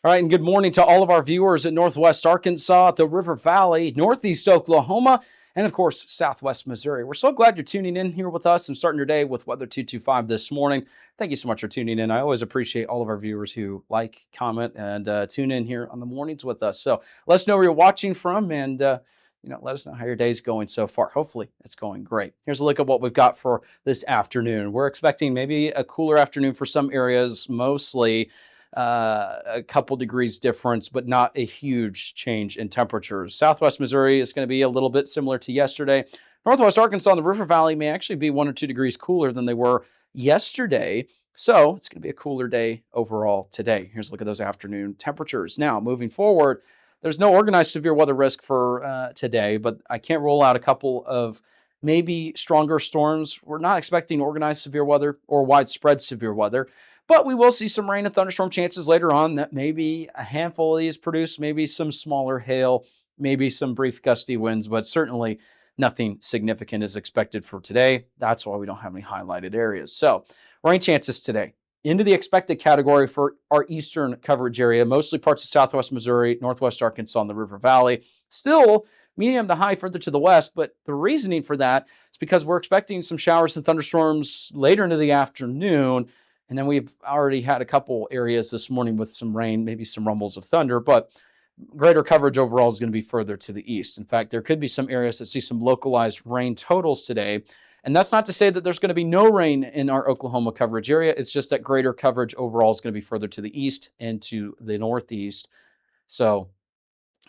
All right, and good morning to all of our viewers in Northwest Arkansas, the River Valley, Northeast Oklahoma, and of course, Southwest Missouri. We're so glad you're tuning in here with us and starting your day with Weather 225 this morning. Thank you so much for tuning in. I always appreciate all of our viewers who like, comment, and tune in here on the mornings with us. So let us know where you're watching from and let us know how your day's going so far. Hopefully, it's going great. Here's a look at what we've got for this afternoon. We're expecting maybe a cooler afternoon for some areas, mostly a couple degrees difference, but not a huge change in temperatures. Southwest Missouri is going to be a little bit similar to yesterday. Northwest Arkansas and the River Valley may actually be 1 or 2 degrees cooler than they were yesterday. So it's going to be a cooler day overall today. Here's a look at those afternoon temperatures. Now, moving forward, there's no organized severe weather risk for today, but I can't rule out a couple of maybe stronger storms. We're not expecting organized severe weather or widespread severe weather. But we will see some rain and thunderstorm chances later on that maybe a handful of these produce, maybe some smaller hail, maybe some brief gusty winds, but certainly nothing significant is expected for today. That's why we don't have any highlighted areas. So rain chances today into the expected category for our eastern coverage area, mostly parts of Southwest Missouri, Northwest Arkansas, and the River Valley. Still medium to high further to the west, but the reasoning for that is because we're expecting some showers and thunderstorms later into the afternoon. And then we've already had a couple areas this morning with some rain, maybe some rumbles of thunder, but greater coverage overall is going to be further to the east. In fact, there could be some areas that see some localized rain totals today. And that's not to say that there's going to be no rain in our Oklahoma coverage area. It's just that greater coverage overall is going to be further to the east and to the northeast. So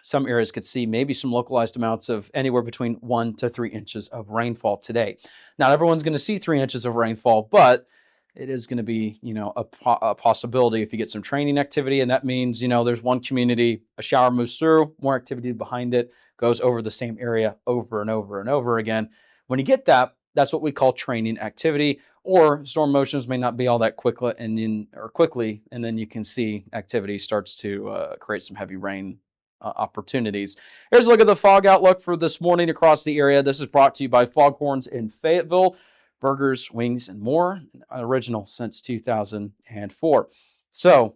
some areas could see maybe some localized amounts of anywhere between 1 to 3 inches of rainfall today. Not everyone's going to see 3 inches of rainfall, but it is going to be, a possibility if you get some training activity. And that means, there's one community, a shower moves through, more activity behind it, goes over the same area over and over and over again. When you get that, that's what we call training activity, or storm motions may not be all that quickly, and then you can see activity starts to create some heavy rain opportunities. Here's a look at the fog outlook for this morning across the area. This is brought to you by Foghorns in Fayetteville. Burgers, wings, and more. Original since 2004. So,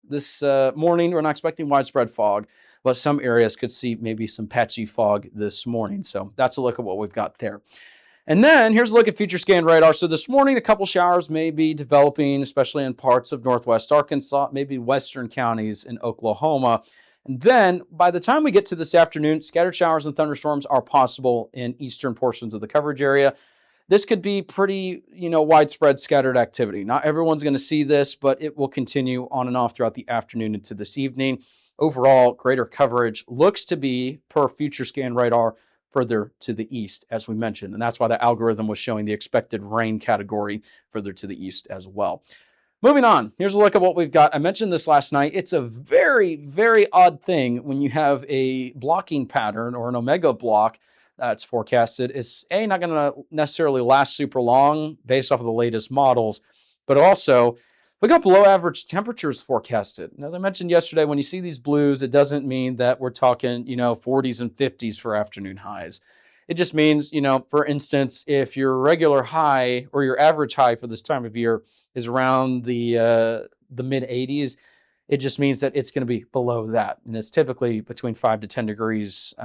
this morning we're not expecting widespread fog, but some areas could see maybe some patchy fog this morning. So that's a look at what we've got there. And then here's a look at future scan radar. So this morning, a couple showers may be developing, especially in parts of Northwest Arkansas, maybe western counties in Oklahoma. And then by the time we get to this afternoon, scattered showers and thunderstorms are possible in eastern portions of the coverage area. This could be pretty, widespread scattered activity. Not everyone's going to see this, but it will continue on and off throughout the afternoon into this evening. Overall, greater coverage looks to be, per future scan radar, further to the east, as we mentioned. And that's why the algorithm was showing the expected rain category further to the east as well. Moving on, here's a look at what we've got. I mentioned this last night. It's a very, very odd thing when you have a blocking pattern or an omega block that's forecasted. It's not going to necessarily last super long based off of the latest models, but also we got below average temperatures forecasted. And as I mentioned yesterday, when you see these blues, it doesn't mean that we're talking, 40s and 50s for afternoon highs. It just means, for instance, if your regular high or your average high for this time of year is around the mid 80s, it just means that it's going to be below that. And it's typically between 5 to 10 degrees,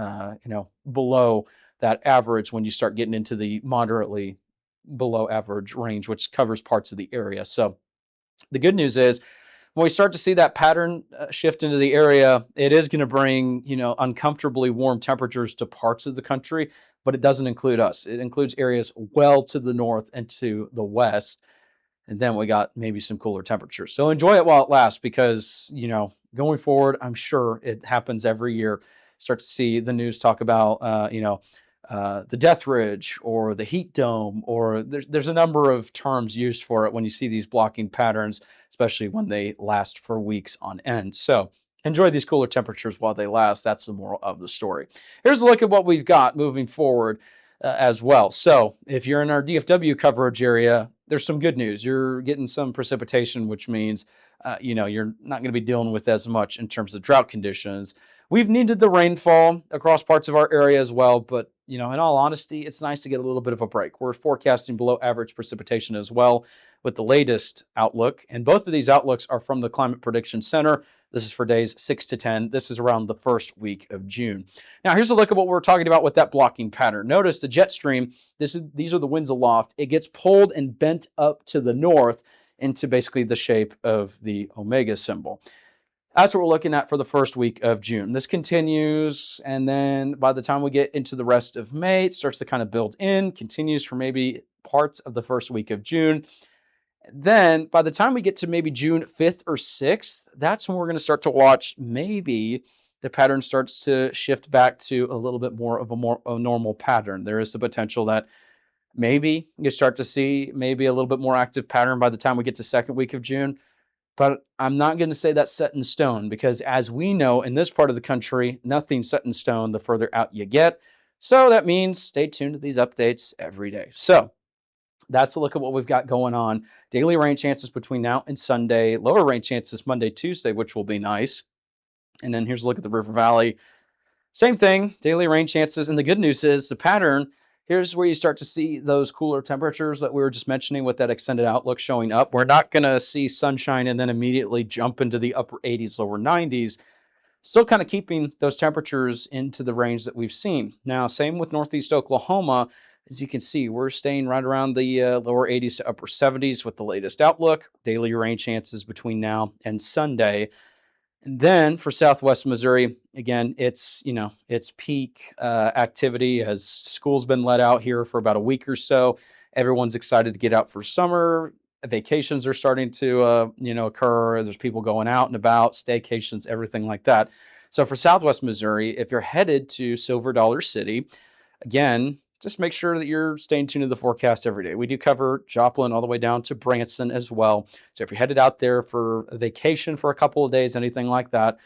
below that average when you start getting into the moderately below average range, which covers parts of the area. So the good news is when we start to see that pattern shift into the area, it is going to bring, uncomfortably warm temperatures to parts of the country, but it doesn't include us. It includes areas well to the north and to the west. And then we got maybe some cooler temperatures. So enjoy it while it lasts because, going forward, I'm sure it happens every year. Start to see the news talk about, the death ridge or the heat dome, or there's a number of terms used for it when you see these blocking patterns, especially when they last for weeks on end. So enjoy these cooler temperatures while they last. That's the moral of the story. Here's a look at what we've got moving forward as well. So if you're in our DFW coverage area, there's some good news. You're getting some precipitation, which means, you're not going to be dealing with as much in terms of drought conditions. We've needed the rainfall across parts of our area as well, but in all honesty, it's nice to get a little bit of a break. We're forecasting below average precipitation as well with the latest outlook. And both of these outlooks are from the Climate Prediction Center. This is for days 6 to 10. This is around the first week of June. Now, here's a look at what we're talking about with that blocking pattern. Notice the jet stream, these are the winds aloft. It gets pulled and bent up to the north into basically the shape of the omega symbol. That's what we're looking at for the first week of June. This continues, and then by the time we get into the rest of May, it starts to kind of build in, continues for maybe parts of the first week of June. Then by the time we get to maybe June 5th or 6th, that's when we're going to start to watch maybe the pattern starts to shift back to a little bit more of a normal pattern. There is the potential that maybe you start to see maybe a little bit more active pattern by the time we get to second week of June. But I'm not going to say that's set in stone because as we know in this part of the country, nothing's set in stone the further out you get. So that means stay tuned to these updates every day. So that's a look at what we've got going on. Daily rain chances between now and Sunday. Lower rain chances Monday, Tuesday, which will be nice. And then here's a look at the River Valley. Same thing, daily rain chances. And the good news is the pattern, here's where you start to see those cooler temperatures that we were just mentioning with that extended outlook showing up. We're not going to see sunshine and then immediately jump into the upper 80s, lower 90s. Still kind of keeping those temperatures into the range that we've seen. Now, same with Northeast Oklahoma. As you can see, we're staying right around the lower 80s to upper 70s with the latest outlook. Daily rain chances between now and Sunday. And then for Southwest Missouri, again, it's peak activity as school's been let out here for about a week or so. Everyone's excited to get out for summer. Vacations are starting to occur. There's people going out and about, staycations, everything like that. So for Southwest Missouri, if you're headed to Silver Dollar City, again, just make sure that you're staying tuned to the forecast every day. We do cover Joplin all the way down to Branson as well. So if you're headed out there for a vacation for a couple of days, anything like that,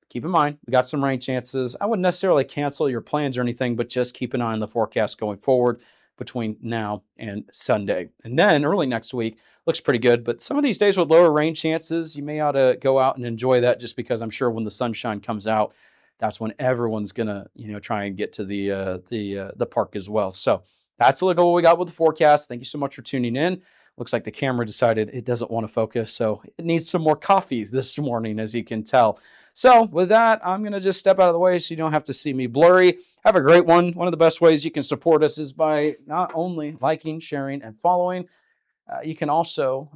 keep in mind, we got some rain chances. I wouldn't necessarily cancel your plans or anything, but just keep an eye on the forecast going forward between now and Sunday. And then early next week looks pretty good, but some of these days with lower rain chances, you may ought to go out and enjoy that just because I'm sure when the sunshine comes out, that's when everyone's gonna, try and get to the park as well. So that's a look at what we got with the forecast. Thank you so much for tuning in. Looks like the camera decided it doesn't want to focus, so it needs some more coffee this morning, as you can tell. So with that, I'm gonna just step out of the way so you don't have to see me blurry. Have a great one. One of the best ways you can support us is by not only liking, sharing, and following. You can also,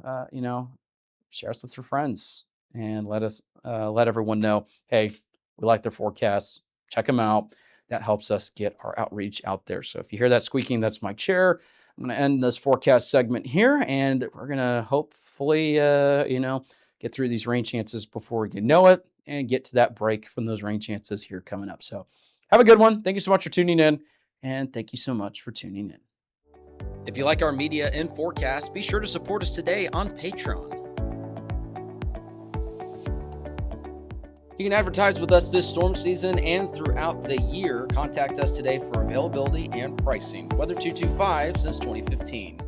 share us with your friends and let everyone know, hey, we like their forecasts. Check them out. That helps us get our outreach out there. So if you hear that squeaking, that's my chair. I'm going to end this forecast segment here, and we're going to hopefully, get through these rain chances before you know it and get to that break from those rain chances here coming up. So have a good one. Thank you so much for tuning in, and thank you so much for tuning in. If you like our media and forecast, be sure to support us today on Patreon. You can advertise with us this storm season and throughout the year. Contact us today for availability and pricing. Weather 225 since 2015.